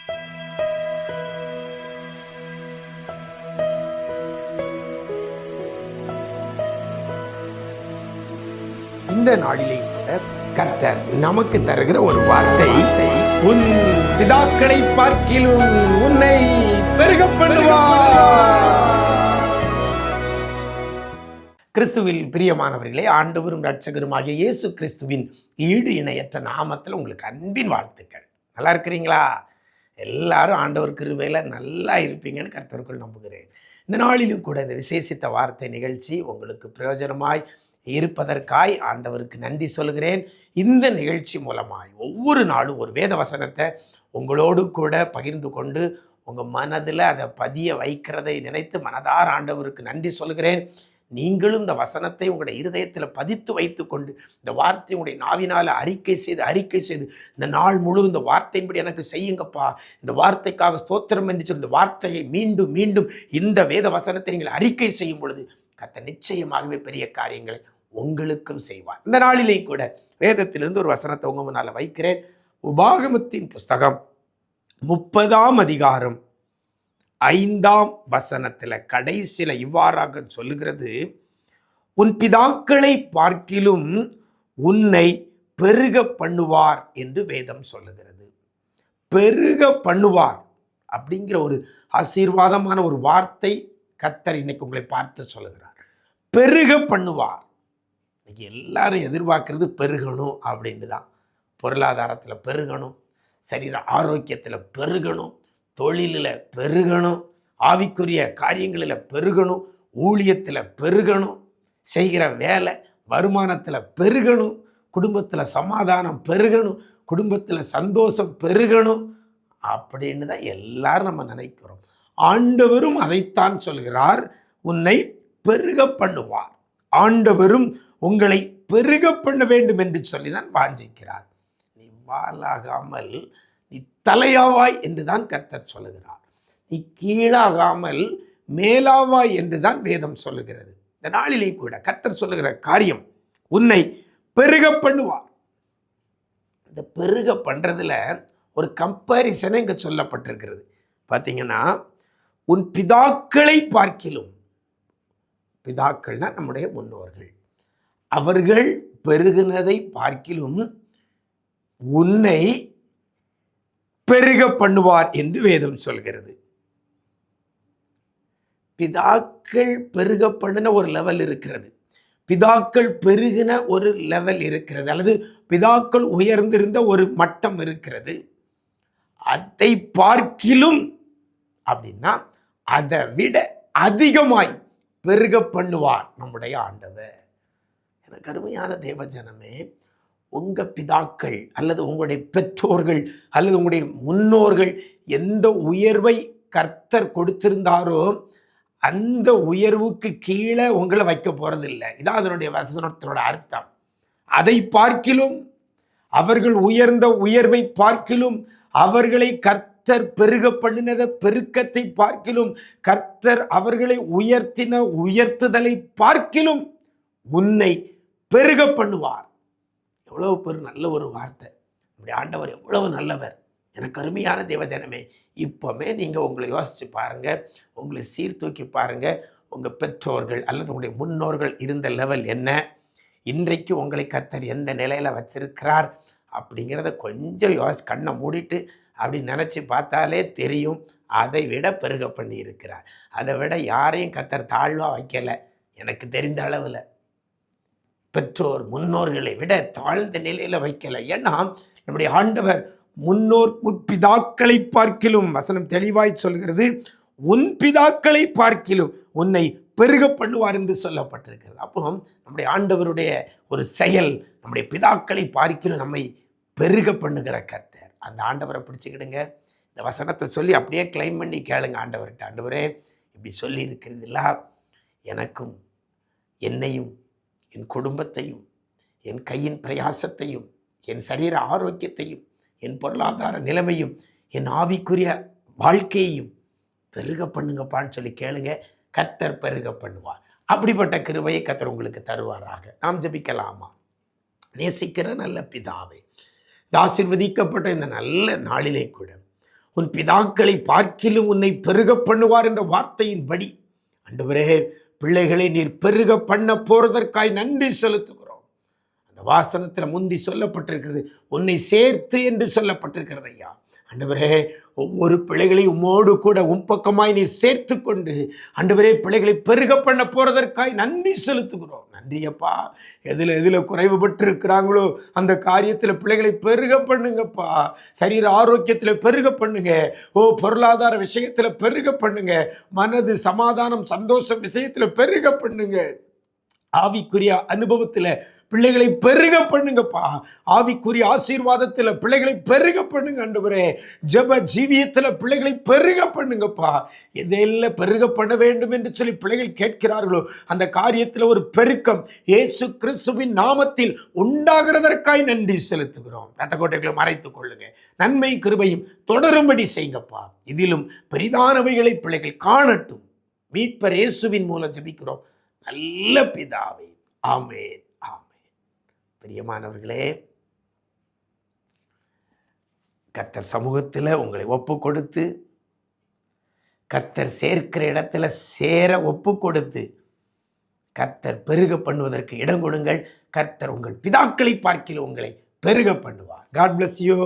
இந்த நாளிலே கூட கர்த்தர் நமக்கு தருகிற ஒரு வார்த்தை, உன் பிதாக்களை பார்க்கிலும் உன்னை பெருக பண்ணுவார். கிறிஸ்துவில் பிரியமானவர்களே, ஆண்டவரும் இரட்சகருமாகிய இயேசு கிறிஸ்துவின் ஈடு இணையற்ற நாமத்தில் உங்களுக்கு அன்பின் வாழ்த்துக்கள். நல்லா இருக்கிறீங்களா? எல்லாரும் ஆண்டவர் கிருபையில நல்லா இருப்பீங்கன்னு கர்த்தருக்குள் நம்புகிறேன். இந்த நாளிலும் கூட இந்த விசேஷித்த வார்த்தை நிகழ்ச்சி உங்களுக்கு பிரயோஜனமாய் இருப்பதற்காய் ஆண்டவருக்கு நன்றி சொல்கிறேன். இந்த நிகழ்ச்சி மூலமாய் ஒவ்வொரு நாளும் ஒரு வேத வசனத்தை உங்களோடு கூட பகிர்ந்து கொண்டு உங்கள் மனதில் அதை பதிய வைக்கிறதை நினைத்து மனதார ஆண்டவருக்கு நன்றி சொல்கிறேன். நீங்களும் இந்த வசனத்தை உங்களுடைய இருதயத்தில் பதித்து வைத்து கொண்டு இந்த வார்த்தை உங்களுடைய நாவினால் அறிக்கை செய்து இந்த நாள் முழு இந்த வார்த்தையின்படி எனக்கு செய்யுங்கப்பா, இந்த வார்த்தைக்காக ஸ்தோத்திரம் என்று சொல்லி இந்த வார்த்தையை மீண்டும் மீண்டும் இந்த வேத வசனத்தை நீங்கள் அறிக்கை செய்யும் பொழுது கர்த்தர் நிச்சயமாகவே பெரிய காரியங்களை உங்களுக்கும் செய்வார். இந்த நாளிலே கூட வேதத்திலிருந்து ஒரு வசனத்தை உங்க முன்னால் வைக்கிறேன். உபாகமத்தின் புஸ்தகம் 30ஆம் அதிகாரம் 5ஆம் வசனத்தில் கடைசியில் இவ்வாறாக சொல்லுகிறது, உன் பிதாக்களை பார்க்கிலும் உன்னை பெருக பண்ணுவார் என்று வேதம் சொல்லுகிறது. பெருக பண்ணுவார் அப்படிங்கிற ஒரு ஆசீர்வாதமான ஒரு வார்த்தை கர்த்தர் இன்னைக்கு உங்களை பார்த்து சொல்லுகிறார். பெருக பண்ணுவார். இன்னைக்கு எல்லாரும் எதிர்பார்க்கறது பெருகணும் அப்படின்னு தான். பொருளாதாரத்தில் பெருகணும், சரீர ஆரோக்கியத்தில் பெருகணும், தொழிலில் பெருகணும், ஆவிக்குரிய காரியங்களில் பெருகணும், ஊழியத்தில் பெருகணும், செய்கிற வேலை வருமானத்தில் பெருகணும், குடும்பத்தில் சமாதானம் பெருகணும், குடும்பத்தில் சந்தோஷம் பெருகணும் அப்படின்னு தான் எல்லாரும் நம்ம நினைக்கிறோம். ஆண்டவரும் அதைத்தான் சொல்கிறார், உன்னை பெருக பண்ணுவார். ஆண்டவரும் உங்களை பெருக பண்ண வேண்டும் என்று சொல்லி தான் வாஞ்சிக்கிறார். நீ வாலாகாமல் நீ தலையாவாய் என்று தான் கர்த்தர் சொல்லுகிறார். நீ கீழாகாமல் மேலாவாய் என்று தான் வேதம் சொல்லுகிறது. இந்த நாளிலே கூட கர்த்தர் சொல்லுகிற காரியம், உன்னை பெருக பண்ணுவார். இந்த பெருக பண்றதுல ஒரு கம்பேரிசனை இங்க சொல்லப்பட்டிருக்கிறது. பார்த்தீங்கன்னா, உன் பிதாக்களை பார்க்கிலும், பிதாக்கள்னா நம்முடைய முன்னோர்கள், அவர்கள் பெருகினதை பார்க்கிலும் உன்னை பெருக பண்ணுவார் என்று வேதம் சொல்கிறது. பிதாக்கள் பெருக பண்ணின ஒரு லெவல் இருக்கிறது, பிதாக்கள் பெருகின ஒரு லெவல் இருக்கிறது, அல்லது பிதாக்கள் உயர்ந்திருந்த ஒரு மட்டம் இருக்கிறது. அதை பார்க்கிலும் அப்படின்னா அதை விட அதிகமாய் பெருக பண்ணுவார் நம்முடைய ஆண்டவர். எனக்கு அருமையான தேவஜனமே, உங்கள் பிதாக்கள் அல்லது உங்களுடைய பெற்றோர்கள் அல்லது உங்களுடைய முன்னோர்கள் எந்த உயர்வை கர்த்தர் கொடுத்திருந்தாரோ அந்த உயர்வுக்கு கீழே உங்களை வைக்க போறதில்லை. இதான் அதனுடைய வசனத்தினோட அர்த்தம். அதை பார்க்கிலும், அவர்கள் உயர்ந்த உயர்வை பார்க்கிலும், அவர்களை கர்த்தர் பெருக பண்ணினத பெருக்கத்தை பார்க்கிலும், கர்த்தர் அவர்களை உயர்த்தின உயர்த்துதலை பார்க்கிலும் உன்னை பெருக பண்ணுவார். எவ்வளவு நல்ல ஒரு வார்த்தை. நம்முடைய ஆண்டவர் எவ்வளவு நல்லவர். எனக்கு அருமையான தேவஜனமே, இப்போவே நீங்கள் உங்களை யோசித்து பாருங்கள், உங்களை சீர்தூக்கி பாருங்கள். உங்கள் பெற்றோர்கள் அல்லது உங்களுடைய முன்னோர்கள் இருந்த லெவல் என்ன, இன்றைக்கு உங்களை கர்த்தர் எந்த நிலையில் வச்சிருக்கிறார் அப்படிங்கிறத கொஞ்சம் கண்ணை மூடிட்டு அப்படி நினச்சி பார்த்தாலே தெரியும். அதை விட பெருக பண்ணி இருக்கிறார். அதை விட யாரையும் கர்த்தர் தாழ்வாக வைக்கலை. எனக்கு தெரிந்த அளவில் பெற்றோர் முன்னோர்களை விட தாழ்ந்த நிலையில் வைக்கலை. ஏன்னா நம்முடைய ஆண்டவர் முன்னோர் முற்பிதாக்களை பார்க்கிலும், வசனம் தெளிவாய் சொல்கிறது, உன் பிதாக்களை பார்க்கிலும் உன்னை பெருக பண்ணுவார் என்று சொல்லப்பட்டிருக்கிறது. அப்போ நம்முடைய ஆண்டவருடைய ஒரு செயல், நம்முடைய பிதாக்களை பார்க்கிலும் நம்மை பெருக பண்ணுகிற கர்த்தர். அந்த ஆண்டவரை பிடிச்சிக்கிடுங்க. இந்த வசனத்தை சொல்லி அப்படியே கிளைம் பண்ணி கேளுங்க ஆண்டவர்கிட்ட, ஆண்டவரே இப்படி சொல்லி இருக்கிறதில்ல, எனக்கும் என்னையும் என் குடும்பத்தையும் என் கையின் பிரயாசத்தையும் என் சரீர ஆரோக்கியத்தையும் என் பொருளாதார நிலைமையும் என் ஆவிக்குரிய வாழ்க்கையையும் பெருக பண்ணுங்கப்பான்னு சொல்லி கேளுங்க. கர்த்தர் பெருக பண்ணுவார். அப்படிப்பட்ட கிருபையை கர்த்தர் உங்களுக்கு தருவாராக. நாம் ஜெபிக்கலாமா? நேசிக்கிற நல்ல பிதாவே, ஆசீர்வதிக்கப்பட்ட இந்த நல்ல நாளிலே கூட உன் பிதாக்களை பார்க்கிலும் உன்னை பெருக பண்ணுவார் என்ற வார்த்தையின்படி ஆண்டவரே, பிள்ளைகளை நீர் பெருக பண்ண போறதற்காய் நன்றி செலுத்துகிறோம். அந்த வாசனத்தில் முந்தி சொல்லப்பட்டிருக்கிறது, உன்னை சேர்த்து என்று சொல்லப்பட்டிருக்கிறது ஐயா. ஆண்டவரே, ஒவ்வொரு பிள்ளைகளையும் உம்மோடு கூட உம்பக்கமாய் நீர் சேர்த்து கொண்டு ஆண்டவரே, பிள்ளைகளை பெருக பண்ண போறதற்காய் நன்றி செலுத்துகிறோம். நன்றி அப்பா. எதில் குறைவுபட்டு இருக்கிறாங்களோ அந்த காரியத்தில் பிள்ளைகளை பெருக பண்ணுங்கப்பா. சரீர ஆரோக்கியத்தில் பெருக பண்ணுங்க. பொருளாதார விஷயத்தில் பெருக பண்ணுங்க. மனது சமாதானம் சந்தோஷம் விஷயத்தில் பெருக பண்ணுங்க. ஆவிக்குரிய அனுபவத்தில் பிள்ளைகளை பெருக பண்ணுங்கப்பா. ஆவிக்குரிய ஆசீர்வாதத்தில் பிள்ளைகளை பெருக பண்ணுங்க ஆண்டவரே. ஜெப ஜீவியத்தில் பிள்ளைகளை பெருக பண்ணுங்கப்பா. எதெல்லாம் பெருக பண்ண வேண்டும் என்று சொல்லி பிள்ளைகள் கேட்கிறார்களோ அந்த காரியத்தில் ஒரு பெருக்கம் இயேசு கிறிஸ்துவின் நாமத்தில் உண்டாகிறதற்காய் நன்றி செலுத்துகிறோம். ரத்தக்கோட்டைகளை மறைத்துக் கொள்ளுங்க. நன்மை கிருபையும் தொடரும்படி செய்யுங்கப்பா. இதிலும் பெரிதானவைகளை பிள்ளைகள் காணட்டும். மீட்பர் இயேசுவின் மூலம் ஜெபிக்கிறோம் நல்ல பிதாவே, ஆமென், ஆமென். பிரியமானவர்களே, கர்த்தர் சமூகத்தில் உங்களை ஒப்பு கொடுத்து, கர்த்தர் சேர்க்கிற இடத்துல சேர ஒப்பு கொடுத்து, கர்த்தர் பெருக பண்ணுவதற்கு இடம் கொடுங்கள். கர்த்தர் உங்கள் பிதாக்களை பார்க்கில உங்களை பெருக பண்ணுவார். God bless you.